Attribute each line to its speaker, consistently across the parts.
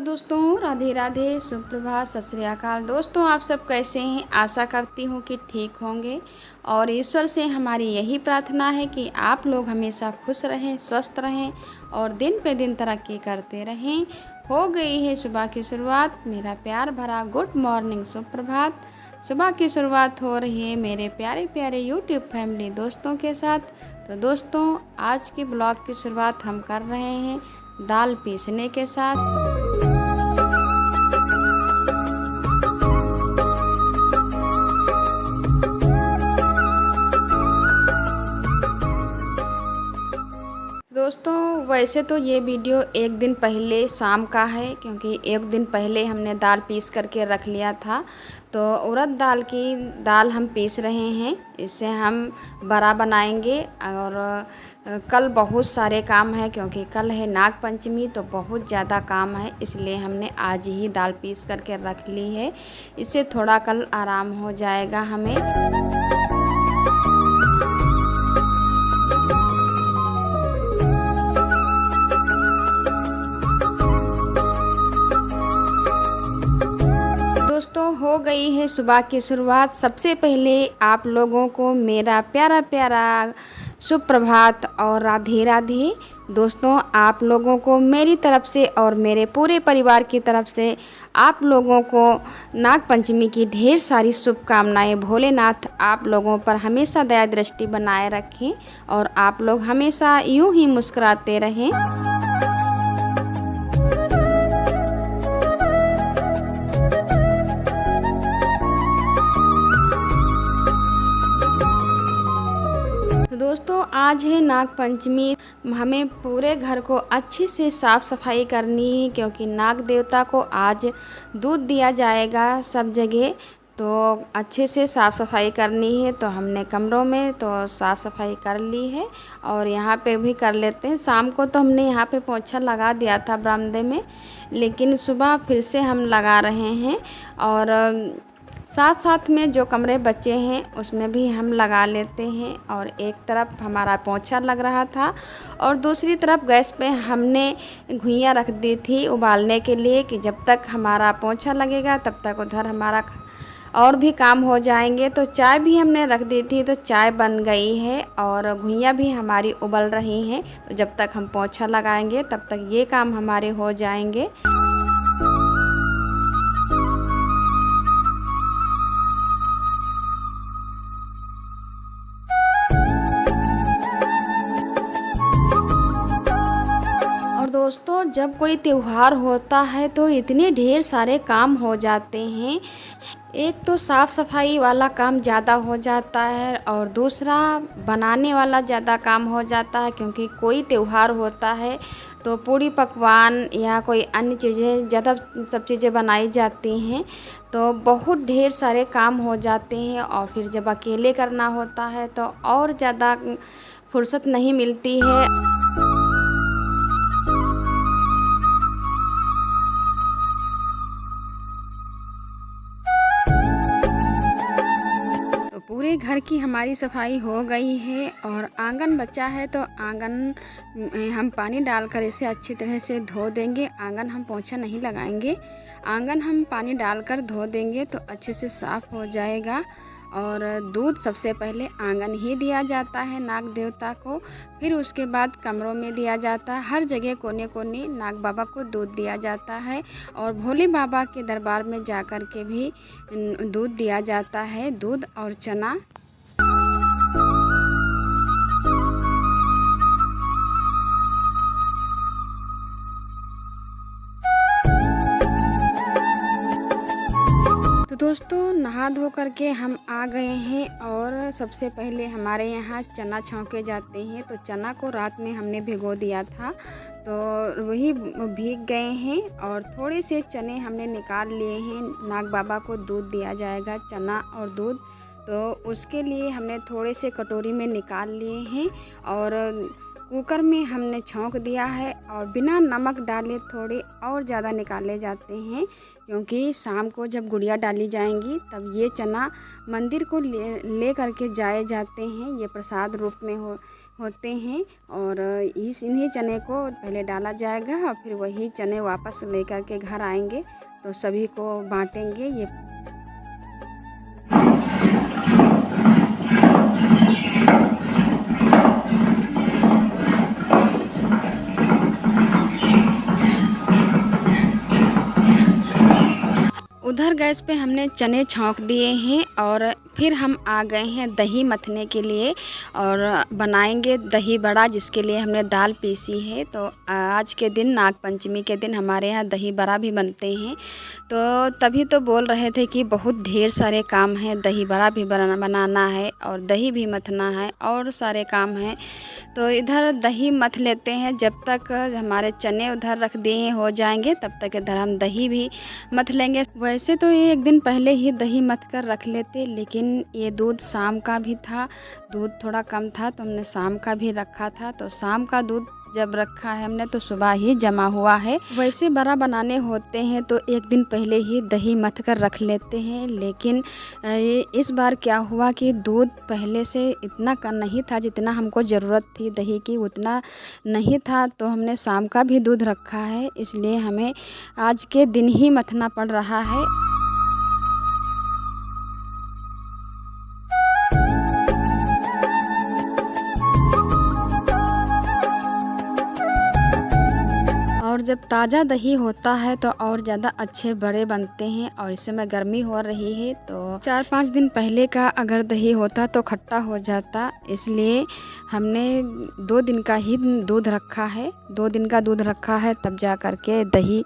Speaker 1: दोस्तों, राधे राधे, सुप्रभात, सत श्री अकाल। दोस्तों, आप सब कैसे हैं? आशा करती हूँ कि ठीक होंगे और ईश्वर से हमारी यही प्रार्थना है कि आप लोग हमेशा खुश रहें, स्वस्थ रहें और दिन पे दिन तरक्की करते रहें। हो गई है सुबह की शुरुआत, मेरा प्यार भरा गुड मॉर्निंग, सुप्रभात। सुबह की शुरुआत हो रही है मेरे प्यारे प्यारे यूट्यूब फैमिली दोस्तों के साथ। तो दोस्तों, आज के ब्लॉग की शुरुआत हम कर रहे हैं दाल पीसने के साथ। दोस्तों, वैसे तो ये वीडियो एक दिन पहले शाम का है, क्योंकि एक दिन पहले हमने दाल पीस करके रख लिया था। तो उड़द दाल की दाल हम पीस रहे हैं, इससे हम बड़ा बनाएंगे। और कल बहुत सारे काम है, क्योंकि कल है नाग पंचमी, तो बहुत ज़्यादा काम है, इसलिए हमने आज ही दाल पीस करके रख ली है। इससे थोड़ा कल आराम हो जाएगा हमें। दोस्तों, हो गई है सुबह की शुरुआत। सबसे पहले आप लोगों को मेरा प्यारा प्यारा सुप्रभात और राधे राधे। दोस्तों, आप लोगों को मेरी तरफ से और मेरे पूरे परिवार की तरफ से आप लोगों को नाग पंचमी की ढेर सारी शुभकामनाएं। भोलेनाथ आप लोगों पर हमेशा दया दृष्टि बनाए रखें और आप लोग हमेशा यूं ही मुस्कुराते रहें। दोस्तों, आज है नाग पंचमी। हमें पूरे घर को अच्छे से साफ़ सफाई करनी है, क्योंकि नाग देवता को आज दूध दिया जाएगा सब जगह। तो अच्छे से साफ़ सफाई करनी है। तो हमने कमरों में तो साफ़ सफाई कर ली है और यहाँ पे भी कर लेते हैं। शाम को तो हमने यहाँ पे पोछा लगा दिया था बरामदे में, लेकिन सुबह फिर से हम लगा रहे हैं। और साथ साथ में जो कमरे बचे हैं उसमें भी हम लगा लेते हैं। और एक तरफ हमारा पोंछा लग रहा था और दूसरी तरफ गैस पे हमने घुइयाँ रख दी थी उबालने के लिए, कि जब तक हमारा पोंछा लगेगा तब तक उधर हमारा और भी काम हो जाएंगे। तो चाय भी हमने रख दी थी, तो चाय बन गई है और घुइयाँ भी हमारी उबल रही हैं। तो जब तक हम पोंछा लगाएंगे तब तक ये काम हमारे हो जाएंगे। दोस्तों, जब कोई त्यौहार होता है तो इतने ढेर सारे काम हो जाते हैं। एक तो साफ़ सफाई वाला काम ज़्यादा हो जाता है और दूसरा बनाने वाला ज़्यादा काम हो जाता है, क्योंकि कोई त्यौहार होता है तो पूड़ी पकवान या कोई अन्य चीज़ें ज़्यादा सब चीज़ें बनाई जाती हैं। तो बहुत ढेर सारे काम हो जाते हैं और फिर जब अकेले करना होता है तो और ज़्यादा फुर्सत नहीं मिलती है। पूरे घर की हमारी सफाई हो गई है और आंगन बचा है, तो आंगन में हम पानी डालकर इसे अच्छी तरह से धो देंगे। आंगन हम पोंछा नहीं लगाएंगे, आंगन हम पानी डालकर धो देंगे तो अच्छे से साफ़ हो जाएगा। और दूध सबसे पहले आंगन ही दिया जाता है नाग देवता को, फिर उसके बाद कमरों में दिया जाता है। हर जगह कोने कोने नाग बाबा को दूध दिया जाता है और भोले बाबा के दरबार में जाकर के भी दूध दिया जाता है, दूध और चना। तो दोस्तों, नहा धो करके हम आ गए हैं और सबसे पहले हमारे यहाँ चना छौंके जाते हैं। तो चना को रात में हमने भिगो दिया था, तो वही भीग गए हैं और थोड़े से चने हमने निकाल लिए हैं। नाग बाबा को दूध दिया जाएगा, चना और दूध, तो उसके लिए हमने थोड़े से कटोरी में निकाल लिए हैं। और कुकर में हमने छौंक दिया है और बिना नमक डाले थोड़े और ज़्यादा निकाले जाते हैं, क्योंकि शाम को जब गुड़िया डाली जाएंगी तब ये चना मंदिर को ले करके जाए जाते हैं। ये प्रसाद रूप में होते हैं और इन्हीं चने को पहले डाला जाएगा और फिर वही चने वापस ले करके घर आएंगे तो सभी को बांटेंगे। ये उधर गैस पे हमने चने छौंक दिए हैं और फिर हम आ गए हैं दही मथने के लिए और बनाएंगे दही बड़ा, जिसके लिए हमने दाल पीसी है। तो आज के दिन नाग पंचमी के दिन हमारे यहाँ दही बड़ा भी बनते हैं। तो तभी तो बोल रहे थे कि बहुत ढेर सारे काम हैं, दही बड़ा भी बनाना है और दही भी मथना है और सारे काम हैं। तो इधर दही मथ लेते हैं, जब तक हमारे चने उधर रख दिए हो जाएंगे तब तक इधर हम दही भी मथ लेंगे। वैसे तो ये एक दिन पहले ही दही मथ कर रख लेते, लेकिन ये दूध शाम का भी था, दूध थोड़ा कम था तो हमने शाम का भी रखा था। तो शाम का दूध जब रखा है हमने तो सुबह ही जमा हुआ है। वैसे बड़ा बनाने होते हैं तो एक दिन पहले ही दही मथ कर रख लेते हैं, लेकिन इस बार क्या हुआ कि दूध पहले से इतना कम नहीं था, जितना हमको ज़रूरत थी दही की उतना नहीं था। तो हमने शाम का भी दूध रखा है, इसलिए हमें आज के दिन ही मथना पड़ रहा है। और जब ताज़ा दही होता है तो और ज़्यादा अच्छे बड़े बनते हैं। और इस समय गर्मी हो रही है तो 4-5 दिन पहले का अगर दही होता तो खट्टा हो जाता, इसलिए हमने 2 दिन का ही दूध रखा है। 2 दिन का दूध रखा है तब जा कर के दही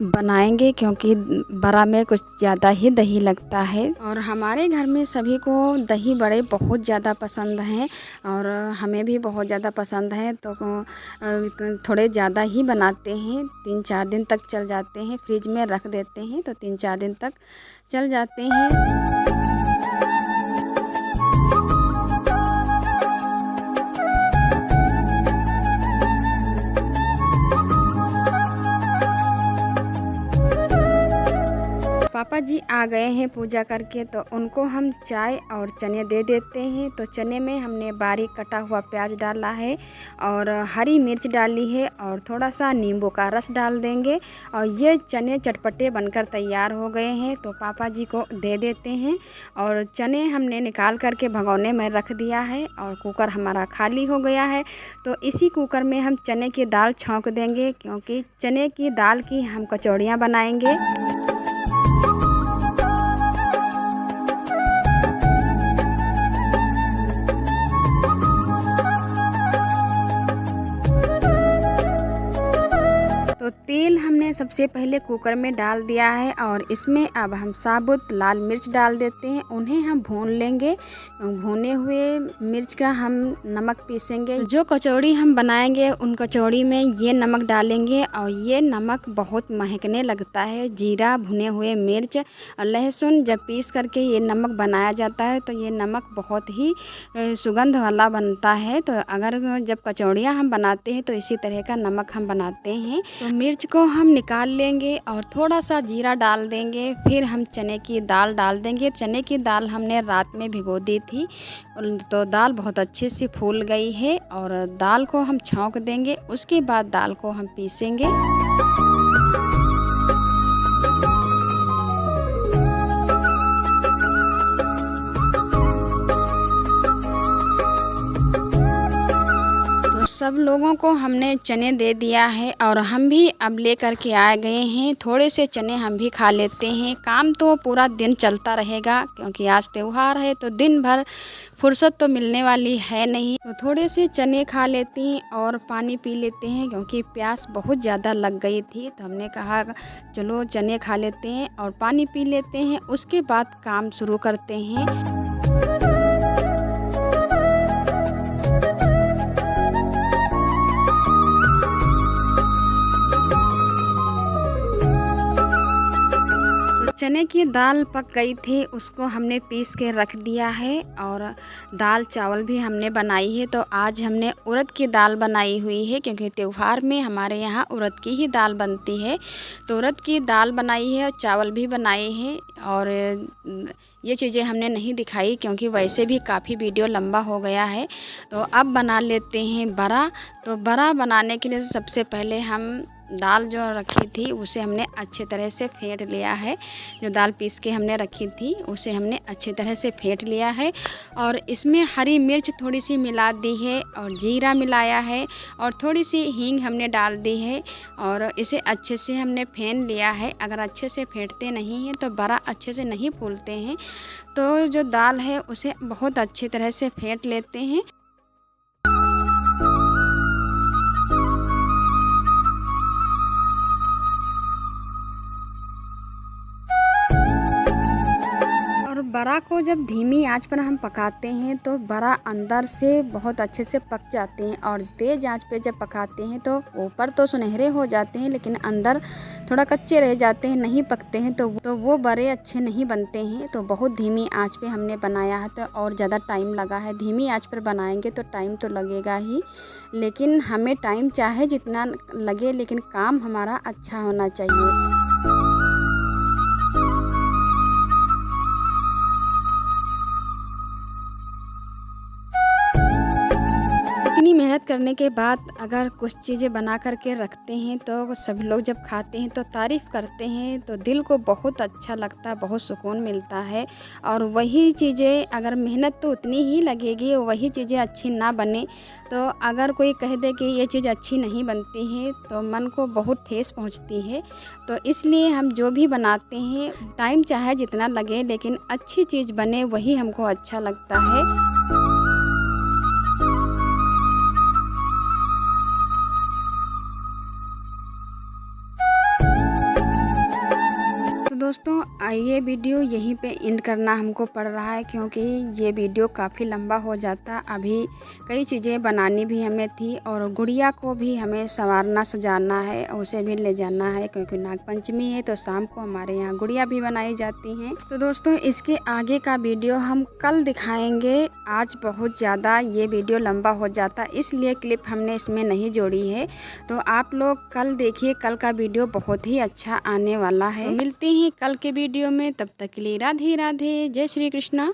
Speaker 1: बनाएंगे, क्योंकि बड़ा में कुछ ज़्यादा ही दही लगता है। और हमारे घर में सभी को दही बड़े बहुत ज़्यादा पसंद हैं और हमें भी बहुत ज़्यादा पसंद है। तो थोड़े ज़्यादा ही बनाते हैं, 3-4 दिन तक चल जाते हैं, फ्रिज में रख देते हैं तो 3-4 दिन तक चल जाते हैं। पापा जी आ गए हैं पूजा करके, तो उनको हम चाय और चने दे देते हैं। तो चने में हमने बारीक कटा हुआ प्याज डाला है और हरी मिर्च डाली है और थोड़ा सा नींबू का रस डाल देंगे और ये चने चटपटे बनकर तैयार हो गए हैं। तो पापा जी को दे देते हैं और चने हमने निकाल करके भगोने में रख दिया है और कुकर हमारा खाली हो गया है। तो इसी कुकर में हम चने की दाल छौंक देंगे, क्योंकि चने की दाल की हम कचौड़ियाँ बनाएंगे। तो तेल हमने सबसे पहले कुकर में डाल दिया है और इसमें अब हम साबुत लाल मिर्च डाल देते हैं, उन्हें हम भून लेंगे। भुने हुए मिर्च का हम नमक पीसेंगे। जो कचौड़ी हम बनाएंगे उन कचौड़ी में ये नमक डालेंगे और ये नमक बहुत महकने लगता है। जीरा, भुने हुए मिर्च और लहसुन जब पीस करके ये नमक बनाया जाता है तो ये नमक बहुत ही सुगंध वाला बनता है। तो अगर जब कचौड़ियाँ हम बनाते हैं तो इसी तरह का नमक हम बनाते हैं। तो मिर्च को हम निकाल लेंगे और थोड़ा सा जीरा डाल देंगे। फिर हम चने की दाल डाल देंगे। चने की दाल हमने रात में भिगो दी थी, तो दाल बहुत अच्छे से फूल गई है और दाल को हम छौंक देंगे। उसके बाद दाल को हम पीसेंगे। सब लोगों को हमने चने दे दिया है और हम भी अब ले कर के आ गए हैं। थोड़े से चने हम भी खा लेते हैं। काम तो पूरा दिन चलता रहेगा, क्योंकि आज त्यौहार है तो दिन भर फुर्सत तो मिलने वाली है नहीं। तो थोड़े से चने खा लेती हैं और पानी पी लेते हैं, क्योंकि प्यास बहुत ज़्यादा लग गई थी। तो हमने कहा चलो चने खा लेते हैं और पानी पी लेते हैं, उसके बाद काम शुरू करते हैं। चने की दाल पक गई थी, उसको हमने पीस के रख दिया है और दाल चावल भी हमने बनाई है। तो आज हमने उड़द की दाल बनाई हुई है, क्योंकि त्यौहार में हमारे यहाँ उड़द की ही दाल बनती है। तो उड़द की दाल बनाई है और चावल भी बनाए हैं। और ये चीज़ें हमने नहीं दिखाई क्योंकि वैसे भी काफ़ी वीडियो लंबा हो गया है। तो अब बना लेते हैं बड़ा। तो बड़ा बनाने के लिए सबसे पहले हम दाल जो रखी थी उसे हमने अच्छे तरह से फेंट लिया है। जो दाल पीस के हमने रखी थी उसे हमने अच्छी तरह से फेंट लिया है और इसमें हरी मिर्च थोड़ी सी मिला दी है और जीरा मिलाया है और थोड़ी सी हींग हमने डाल दी है और इसे अच्छे से हमने फेंट लिया है। अगर अच्छे से फेंटते नहीं हैं तो बड़ा अच्छे से नहीं फूलते हैं। तो जो दाल है उसे बहुत अच्छी तरह से फेंट लेते हैं। बड़ा को जब धीमी आंच पर हम पकाते हैं तो बड़ा अंदर से बहुत अच्छे से पक जाते हैं और तेज़ आंच पे जब पकाते हैं तो ऊपर तो सुनहरे हो जाते हैं लेकिन अंदर थोड़ा कच्चे रह जाते हैं, नहीं पकते हैं। तो वो बड़े अच्छे नहीं बनते हैं। तो बहुत धीमी आंच पे हमने बनाया है तो और ज़्यादा टाइम लगा है। धीमी आंच पर बनाएंगे तो टाइम तो लगेगा ही, लेकिन हमें टाइम चाहे जितना लगे लेकिन काम हमारा अच्छा होना चाहिए। इतनी मेहनत करने के बाद अगर कुछ चीज़ें बना करके रखते हैं तो सभी लोग जब खाते हैं तो तारीफ़ करते हैं तो दिल को बहुत अच्छा लगता है, बहुत सुकून मिलता है। और वही चीज़ें अगर मेहनत तो उतनी ही लगेगी, वही चीज़ें अच्छी ना बने तो अगर कोई कह दे कि ये चीज़ अच्छी नहीं बनती है तो मन को बहुत ठेस पहुंचती है। तो इसलिए हम जो भी बनाते हैं टाइम चाहे जितना लगे लेकिन अच्छी चीज़ बने वही हमको अच्छा लगता है। दोस्तों ये वीडियो यहीं पे एंड करना हमको पड़ रहा है क्योंकि ये वीडियो काफ़ी लंबा हो जाता। अभी कई चीज़ें बनानी भी हमें थी और गुड़िया को भी हमें संवारना सजाना है, उसे भी ले जाना है क्योंकि नागपंचमी है तो शाम को हमारे यहाँ गुड़िया भी बनाई जाती हैं। तो दोस्तों इसके आगे का वीडियो हम कल दिखाएंगे। आज बहुत ज़्यादा ये वीडियो लंबा हो जाता इसलिए क्लिप हमने इसमें नहीं जोड़ी है। तो आप लोग कल देखिए, कल का वीडियो बहुत ही अच्छा आने वाला है। तो मिलते हैं कल के वीडियो में, तब तक के लिए राधे राधे, जय श्री कृष्णा।